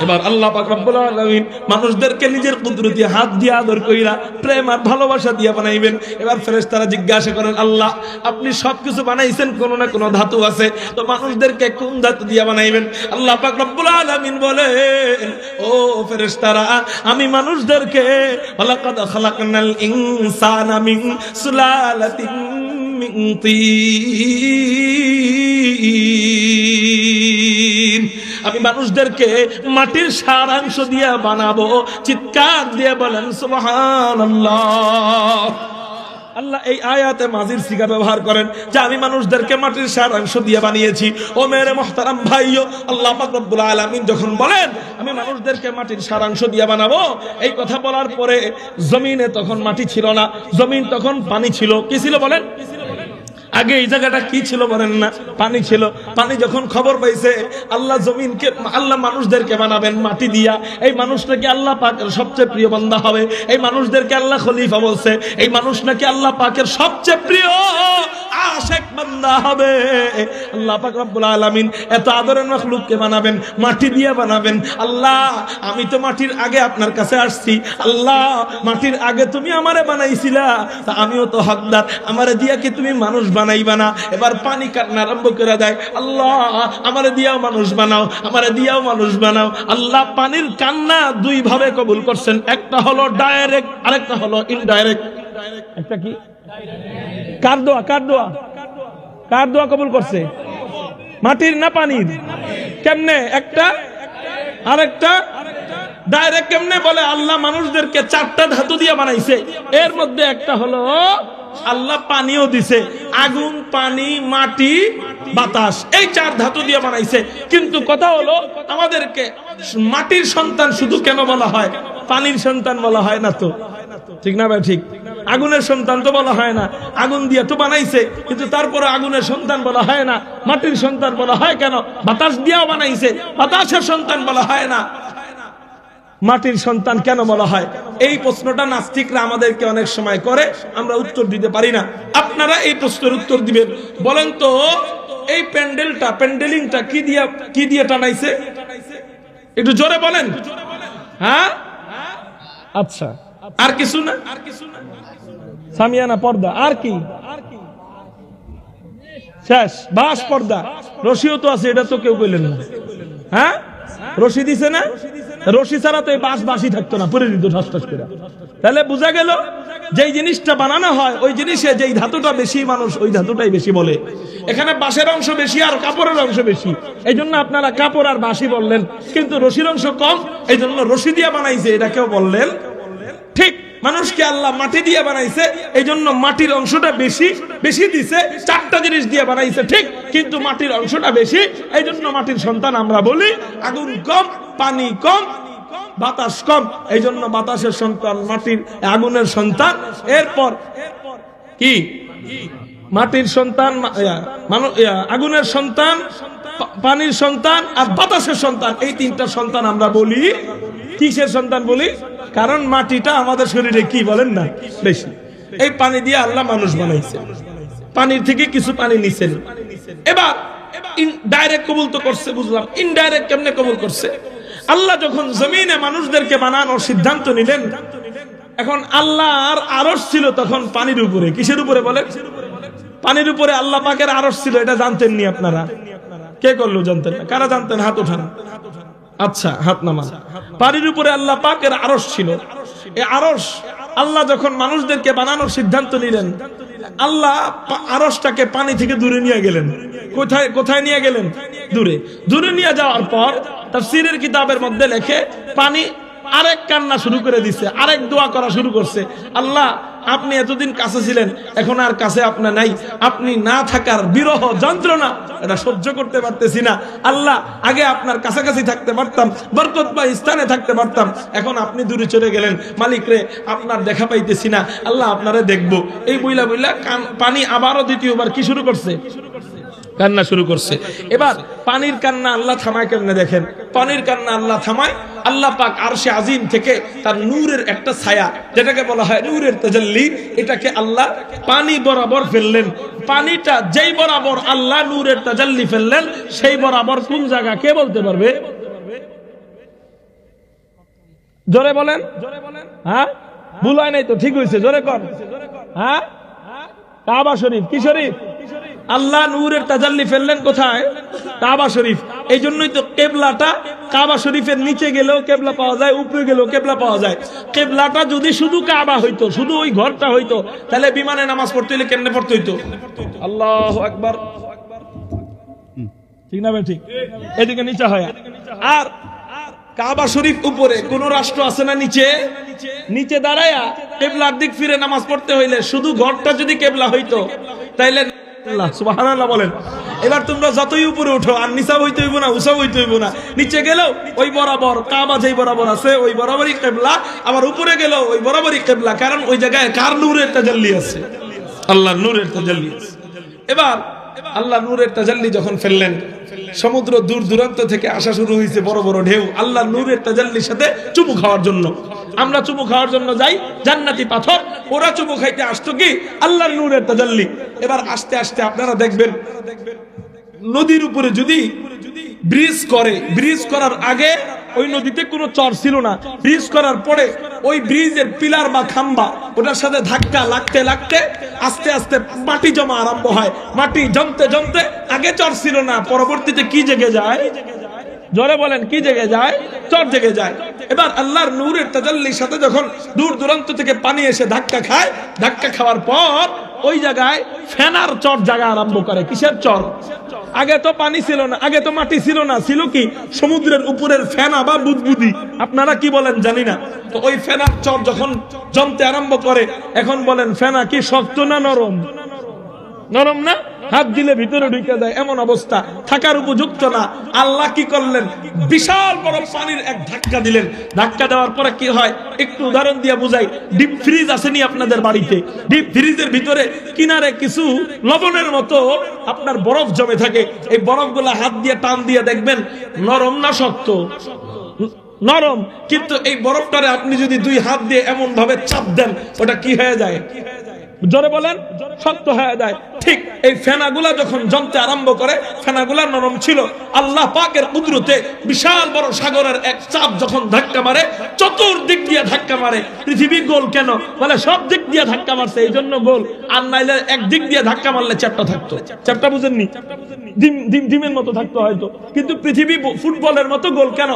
এবার আল্লাহ পাক রব্বুল আলামিন মানুষদেরকে নিজের কুদরতি হাত দিয়ে আদর কইরা প্রেম আর ভালোবাসা দিয়ে বানাইবেন। এবার ফেরেশতারা জিজ্ঞাসা করেন, আল্লাহ আপনি সবকিছু বানাইছেন, কোন না কোন ধাতু আছে, তো মানুষদেরকে কোন ধাতু দিয়ে বানাইবেন? আল্লাহ পাক রব্বুল আলামিন বলেন, ও ফেরেশতারা, আমি মানুষদেরকে ওয়ালাকাদ খালাকনাল ইনসানা মিন সুলালাতিন মিন তিন, আমি মানুষদেরকে মাটির সারাংশ দিয়ে বানাবো। চিৎকার দিয়ে বলেন সুবহানাল্লাহ। আল্লাহ এই আয়াতে মাজির সিগা ব্যবহার করেন যে আমি মানুষদেরকে মাটির সারাংশ দিয়ে বানিয়েছি। ও মেরে মুহতারাম ভাইও, আল্লাহ পাক রব্বুল আলামিন যখন বলেন আমি মানুষদেরকে মাটির সারাংশ দিয়ে বানাবো, এই কথা বলার পরে জমিনে তখন মাটি ছিল না, জমিন তখন পানি ছিল। কি ছিল বলেন? আগে এই জায়গাটা কি ছিল বলেন না? পানি ছিল। পানি যখন খবর পাইছে আল্লাহ জমিনকে, আল্লাহ মানুষদেরকে বানাবেন মাটি দিয়া, এই মানুষটাকে আল্লাহ পাকের সবচেয়ে প্রিয় বান্দা হবে, এই মানুষদেরকে আল্লাহ খলিফা বলছে, এই মানুষ নাকি আল্লাহ পাকের সবচেয়ে প্রিয় আশিক বান্দা হবে। আল্লাহ পাক রব্বুল আলামিন এত আদরের মাখলুককে বানাবেন, মাটি দিয়ে বানাবেন। আল্লাহ আমি তো মাটির আগে আপনার কাছে আসছি, আল্লাহ মাটির আগে তুমি আমারে বানাইছিলা, তা আমিও তো হকদার, আমারে দিয়া কি তুমি মানুষ বানাইবা না? এবার পানি কান্না আরম্ভ করে দেয়, আল্লাহ আমারে দিয়াও মানুষ বানাও, আমারে দিয়াও মানুষ বানাও। আল্লাহ পানির কান্না দুই ভাবে কবুল করছেন, একটা হলো ডাইরেক্ট, আরেকটা হলো ইনডাইরেক্ট। একটা কি? কার দোয়া? কার দোয়া? কার দোয়া কবুল করছে? মাটির না পানির? কেমনে? একটা আরেকটা ডাইরেক্ট কেমনে? বলে আল্লাহ মানুষদেরকে চারটা ধাতু দিয়ে বানাইছে, এর মধ্যে একটা হলো আল্লাহ পানিও দিছে, আগুন, পানি, মাটি, বাতাস, এই চার ধাতু দিয়ে বানাইছে। কিন্তু কথা হলো আমাদেরকে মাটির সন্তান শুধু কেন বলা হয়, পানির সন্তান বলা হয় না? তো ঠিক না ভাই? ঠিক। আগুনের সন্তান তো বলা হয় না, আগুন দিয়ে তো বানাইছে, কিন্তু তারপরে আগুনের সন্তান বলা হয় না। মাটির সন্তান বলা হয় কেন? বাতাস দিয়েও বানাইছে, বাতাসের সন্তান বলা হয় না, মাটির সন্তান কেন বলা হয়? এই প্রশ্নটা নাস্তিকরা আমাদেরকে অনেক সময় করে, আমরা উত্তর দিতে পারি না। আপনারা এই প্রশ্নের উত্তর দিবেন। বলেন তো এই প্যান্ডেলটা, প্যান্ডেলিংটা কি দিয়ে টানাইছে? একটু জোরে বলেন। হ্যাঁ, আচ্ছা, আর কিছু না? সামিয়ানা, পর্দা, আর কি? শেষ, বাঁশ, পর্দা, রশিও তো আছে, এটা তো কেউ বললেন না। হ্যাঁ, রশি দিছে না? রশি ছাড়া তো এই বাঁশ বাঁশই থাকতো না, পরে দিত ঠাস ঠাস করে। তাহলে বোঝা গেল যেই জিনিসটা বানানো হয় ওই জিনিসে যেই ধাতুটা বেশি, মানুষ ওই ধাতুটাই বেশি বলে। এখানে বাঁশের অংশ বেশি আর কাপড়ের অংশ বেশি, এই জন্য আপনারা কাপড় আর বাঁশি বললেন, কিন্তু রশির অংশ কম, এই জন্য রশি দিয়ে বানাইছে এটা কেউ বললেন। ঠিক, মানুষকে আল্লাহ মাটি দিয়ে বানাইছে, এই জন্য মাটির অংশটা বেশি বেশি দিছে, চারটা জিনিস দিয়ে বানাইছে ঠিক, কিন্তু মাটির অংশটা বেশি, এই জন্য মাটির সন্তান আমরা বলি। আগুন কম, পানি কম, বাতাস কম, এই জন্য বাতাসের সন্তান মাটির, আগুনের সন্তান। এরপর কি? মাটির সন্তান, আগুনের সন্তান, পানির সন্তান আর বাতাসের সন্তান, এই তিনটা সন্তান আমরা বলি। কিসের সন্তান বলি? কারণ মাটিটা আমাদের শরীরে কি বলেন না বেশি। এই পানি দিয়ে আল্লাহ মানুষ বানাইছে, পানির থেকে কিছু পানি নিছেন। এবার ডাইরেক্ট কবুল তো করছে, বুঝলাম। ইনডাইরেক্ট কেমনে কবুল করছে? আল্লাহ যখন জমিনে মানুষদেরকে বানানোর সিদ্ধান্ত নিলেন, এখন আল্লাহর আরশ ছিল তখন পানির উপরে। কিসের উপরে বলে? পানির উপরে আল্লাহ পাকের আরশ ছিল, এটা জানতেন নি আপনারা? কে করলো জানতেন না? কারা জানতেন? হাত উঠান। আচ্ছা, হাত নামান। পানির উপরে আল্লাহ পাকের আরশ ছিল। এই আরশ আল্লাহ যখন মানুষদেরকে বানানোর সিদ্ধান্ত নিলেন, আল্লাহ আরশটাকে পানি থেকে দূরে নিয়ে গেলেন। কোথায় কোথায় নিয়ে গেলেন? দূরে। দূরে নিয়ে যাওয়ার পর তাফসীরের কিতাবের মধ্যে লেখে পানি আরেক কান্না শুরু করে দিচ্ছে, আরেক দোয়া করা শুরু করছে। আল্লাহ আপনি এতদিন কাছে ছিলেন, এখন আর কাছে আপনি নাই, আপনি না থাকার বিরহ যন্ত্রণা এটা সহ্য করতে পারতেছি না। আল্লাহ আগে আপনার কাছাকাছি থাকতে পারতাম, বরকত বা স্থানে থাকতে পারতাম, এখন আপনি দূরে চলে গেলেন। মালিক রে, আপনার দেখা পাইতেছি না, আল্লাহ আপনারে দেখবো। এই বইলা বইলা পানি আবারও দ্বিতীয়বার কি শুরু করছে? কান্না শুরু করছে। এবার পানির কান্না আল্লাহ থামায় কেমনে দেখেন? পানির কান্না আল্লাহ থামায়, আল্লাহ পাক আরশে আজিম থেকে তার নূরের একটা ছায়া, যেটাকে বলা হয় নূরের তাজাল্লি, এটাকে আল্লাহ পানি বরাবর ফেললেন। পানিটা যেই বরাবর আল্লাহ নূরের তাজাল্লি ফেললেন, সেই বরাবর কোন জায়গা কে বলতে পারবে? জোরে বলেন, হ্যাঁ ভুল হয় নাই তো, ঠিক হয়েছে, জোরে কর। হ্যাঁ কাবা শরীফ, কি শরীফ? আল্লাহ নূরের তাজাল্লি ফেললেন কোথায়? কাবা শরীফ। এই জন্যই তো কেবলাটা কাবা শরীফের নিচে গেলেও কেবলা পাওয়া যায়, উপরে গেলেও কেবলা পাওয়া যায়। কেবলাটা যদি শুধু কাবা হইতো, শুধু ওই ঘরটা হইতো, তাহলে বিমানে নামাজ পড়তে হইলে কেমনে পড়তে হইতো? আল্লাহু আকবার, ঠিক না ভাই? ঠিক। এদিকে নিচে হয়। আর কাবা শরীফ উপরে, কোন রাষ্ট্র আছে না নিচে? নিচে দাঁড়ায়া কেবলার দিক ফিরে নামাজ পড়তে হইলে শুধু ঘরটা যদি কেবলা হইতো, তাইলে সুবহানাল্লাহ বলেন। এবার তোমরা যতই উপরে উঠো, আর নিচা হইতে হইব না, উঁচা হইতে হইব না, নিচে গেলেও ওই বরাবর কাবা যেই বরাবর আছে ওই বরাবরই কেবলা, আবার উপরে গেলেও ওই বরাবরই কেবলা, কারণ ওই জায়গায় কার নূরের তাজাল্লি আছে? আল্লাহর নূরের তাজাল্লি আছে। এবার আল্লাহ নূরের তাজাল্লি যখন ফেললেন, সমুদ্র দূর দূরান্ত থেকে আসা শুরু হয়েছে বড় বড় ঢেউ আল্লাহ নূরের তাজাল্লির সাথে চুমু খাওয়ার জন্য। আমরা চুমু খাওয়ার জন্য যাই জান্নাতি পাথর, ওরা চুমু খাইতে আসতো কি? আল্লাহর নূরের তাজাল্লি। এবার আস্তে আস্তে আপনারা দেখবেন নদীর উপরে যদি ব্রিজ করে, ব্রিজ করার আগে ওই নদীতে কোনো চর ছিল না, ব্রিজ করার পরে ওই ব্রিজের পিলার বা খাম্বা, ওটার সাথে ধাক্কা লাগতে লাগতে আস্তে আস্তে মাটি জমা আরম্ভ হয়। মাটি জমতে জমতে, আগে চর ছিল না, পরবর্তীতে কি জেগে যায়? জোরে বলেন, কি জেগে যায়? চর জেগে যায়। এবার আল্লাহর নূরের তাজাল্লির সাথে যখন দূর দূরান্ত থেকে পানি এসে ধাক্কা খায়, ধাক্কা খাওয়ার পর ওই জায়গায় ফেনার চর জায়গা আরম্ভ করে। কিসের চর? আগে তো পানি ছিল না, আগে তো মাটি ছিল না, ছিল কি? সমুদ্রের উপরের ফেনা বা বুদবুদি, আপনারা কি বলেন জানি না। তো ওই ফেনার চর যখন জমতে আরম্ভ করে, এখন বলেন ফেনা কি শক্ত না নরম? নরম না? হাত দিলে ভিতরে ঢুকে যায়, এমন অবস্থা, থাকার উপযুক্ত না। আল্লাহ কি করলেন? বিশাল বড় পানির এক ধাক্কা দিলেন। ধাক্কা দেওয়ার পরে কি হয় একটু উদাহরণ দিয়ে বুঝাই। ডিপ ফ্রিজ আসেনি আপনাদের বাড়িতে? ডিপ ফ্রিজের ভিতরে কিনারে কিছু লবণের মতো আপনার বরফ জমে থাকে। এই বরফগুলা হাত দিয়ে টান দিয়ে দেখবেন নরম না শক্ত? নরম। কিন্তু এই বরফটারে আপনি যদি দুই হাত দিয়ে এমন ভাবে চাপ দেন, ওটা কি হয়ে যায়? জোরে বলেন, শক্ত হয়ে যায়। ঠিক এই ফেনাগুলা যখন জমতে আরম্ভ করে, ফেনাগুলা নরম ছিল। আল্লাহ পাকের কুদরতে বিশাল বড় সাগরের এক চাপ যখন ধাক্কা মারে, চতুর্দিক দিয়ে ধাক্কা মারে। পৃথিবী গোল কেন? বলে সব দিক দিয়ে ধাক্কা মারছে, এই জন্য গোল। আর নাইলে একদিক দিয়ে ধাক্কা মারলে চ্যাপটা থাকতো। চ্যাপটা বুঝেননি? ডিমের মতো থাকতো হয়তো, কিন্তু পৃথিবী ফুটবলের মতো গোল কেন?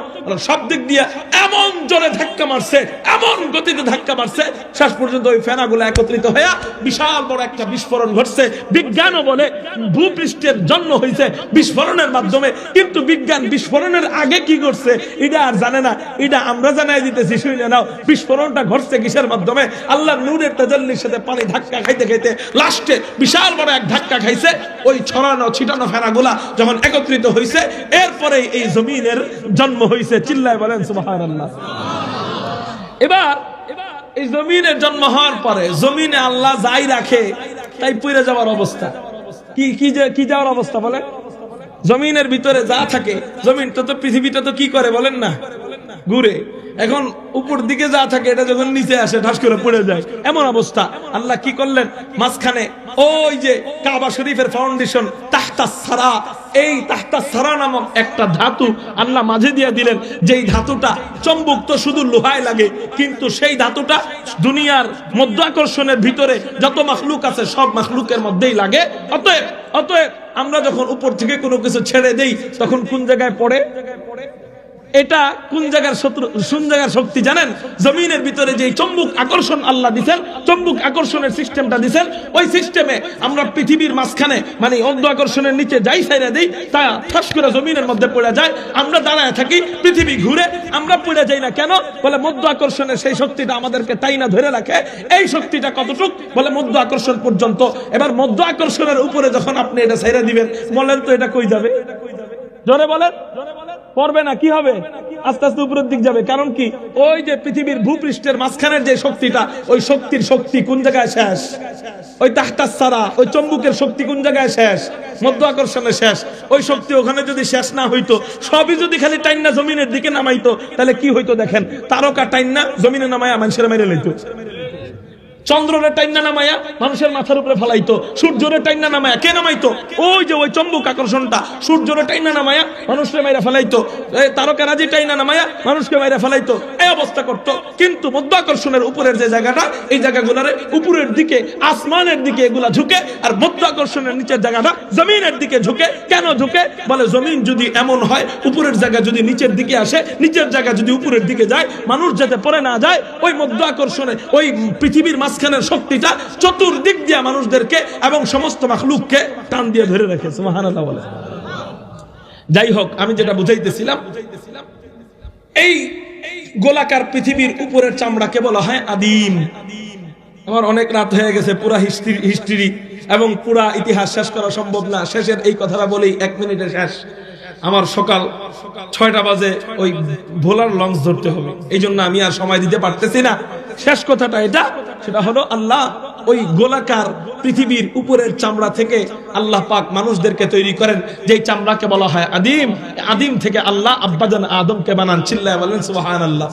সব দিক দিয়ে এমন জোরে ধাক্কা মারছে, এমন গতিতে ধাক্কা মারছে, শেষ পর্যন্ত ওই ফেনাগুলো একত্রিত হয়ে বিশাল বড় একটা বিস্ফোরণ ঘটছে। বিজ্ঞানও বলে ভূপৃষ্ঠের জন্ম হয়েছে বিস্ফোরণের মাধ্যমে, কিন্তু বিজ্ঞান বিস্ফোরণের আগে কি করছে এটা আর জানে না। এটা আমরা জানাই দিতেছি, শুনে নাও। বিস্ফোরণটা ঘটছে কিসের মাধ্যমে? আল্লাহর নূরের তাজাল্লির সাথে পানি ধাক্কা খাইতে খাইতে লাস্টে বিশাল বড় এক ধাক্কা খাইছে। ওই ছড়ানো ছিটানো ফেনাগুলা যখন একত্রিত হয়েছে, এরপরে এই জমিনের জন্ম হয়েছে। চিল্লায় বলেন সুবহানাল্লাহ। এবার এই জমিনের জন্ম হওয়ার পরে জমিনে আল্লাহ যাই রাখে তাই পুড়ে যাওয়ার অবস্থা। কি যাওয়ার অবস্থা বলে? জমিনের ভিতরে যা থাকে, জমিনটা তো, পৃথিবীটা তো কি করে বলেন না? ঘুরে। এখন উপর দিকে যা থাকে এটা যখন নিচে আসে ঠাস করে পড়ে যায়, এমন অবস্থা। আল্লাহ কি করলেন? মাঝখানে ওই যে কাবা শরীফের ফাউন্ডেশন তাহতাস সারা, এই তাহতাস সারা নামক একটা ধাতু আল্লাহ মাঝে দিয়ে দিলেন। যেই ধাতুটা চম্বুক তো শুধু লোহায় লাগে, কিন্তু সেই ধাতুটা দুনিয়ার মধ্য আকর্ষণের ভিতরে যত মাখলুক আছে সব মাখলুকের মধ্যেই লাগে। অতএব আমরা যখন উপর থেকে কোনো কিছু ছেড়ে দেই, তখন কোন জায়গায় পড়ে? এটা কোন জায়গার শক্তি জানেন? জমিনের ভিতরে যে চম্বুক আকর্ষণ আল্লাহ দিচ্ছেন, চম্বুক আকর্ষণের সিস্টেমটা দিচ্ছেন, ওই সিস্টেমে আমরা পৃথিবীর মাঝখানে মানে অর্ধ আকর্ষণের নিচে যাই ছাইরা দেই, তা ঠাস করে জমিনের মধ্যে পড়ে যায়। আমরা দাঁড়ায় থাকি, পৃথিবী ঘুরে, আমরা পড়ে যাই না কেন? বলে মধ্য আকর্ষণের সেই শক্তিটা আমাদেরকে তাই না ধরে রাখে। এই শক্তিটা কতটুক? বলে মধ্য আকর্ষণ পর্যন্ত। এবার মধ্য আকর্ষণের উপরে যখন আপনি এটা ছাইরা দিবেন, বলেন তো এটা কই যাবে? জোরে বলেন। পড়বে না, কি হবে? আস্তে আস্তে উপরের দিক যাবে। কারণ কি? ওই যে পৃথিবীর ভূপৃষ্ঠের মাঝখানের যে শক্তিটা, ওই শক্তির শক্তি কোন জায়গায় শেষ? ওই তাহতাস সারা, ওই চম্বুকের শক্তি কোন জায়গায় শেষ? মধ্য আকর্ষণে শেষ। ওই শক্তি ওখানে যদি শেষ না হইতো, সবই যদি খালি টাইন্না জমিনের দিকে নামাইতো, তাহলে কি হইতো দেখেন? তারকা টাইন্না জমিনে নামায় মানুষের মেরে লইতো। চন্দ্ররে টাইনা নামায়া মানুষের মাথার উপরে ফেলাইতো, সূর্যরে টাইনা নামায়া কে নামাইতো? ওই যে ওই চম্বুক আকর্ষণটা, সূর্যরে টাইনা নামায়া মানুষকে মাইরা ফেলাইতো, তারকারাজি টাইনা নামায়া মানুষকে মাইরা ফেলাইতো, এই অবস্থা করতো। কিন্তু মধ্যাকর্ষণের উপরের যে জায়গাটা, এই জায়গাগুলোরে উপরের দিকে আসমানের দিকে এগুলা ঝুঁকে, আর মধ্যাকর্ষণের নিচের জায়গাটা জমিনের দিকে ঝুঁকে। কেন ঝুঁকে? বলে জমিন যদি এমন হয়, উপরের জায়গা যদি নিচের দিকে আসে, নিচের জায়গা যদি উপরের দিকে যায়, মানুষ যাতে পড়ে না যায়, ওই মধ্যাকর্ষণে ওই পৃথিবীর মাঝখানের শক্তিটা চতুর্দিক দিয়ে মানুষদেরকে এবং সমস্ত মাখলুককে টান দিয়ে ধরে রেখে। সুবহানাল্লাহ বলে। যাই হোক, আমি যেটা বুঝাইতেছিলাম, এই গোলাকার পৃথিবীর উপরের চামড়াকে বলা হয় আদিম। আমার অনেক রাত হয়ে গেছে, পুরা হিস্ট্রি এবং পুরা ইতিহাস শেষ করা সম্ভব না। শেষের এই কথাটা বলেই 1 মিনিটে শেষ। আমার সকাল 6টা বাজে ওই ভোলার লঞ্চ ধরতে হবে, এই জন্য আমি আর সময় দিতে পারতেছি না। শেষ কথাটা এটা, সেটা হলো আল্লাহ ওই গোলাকার পৃথিবীর উপরের চামড়া থেকে আল্লাহ পাক মানুষদেরকে তৈরি করেন, যেই চামড়াকে বলা হয় আদিম। আদিম থেকে আল্লাহ আব্বাজান আদমকে বানান। চিল্লায় বলেন সুবহানাল্লাহ।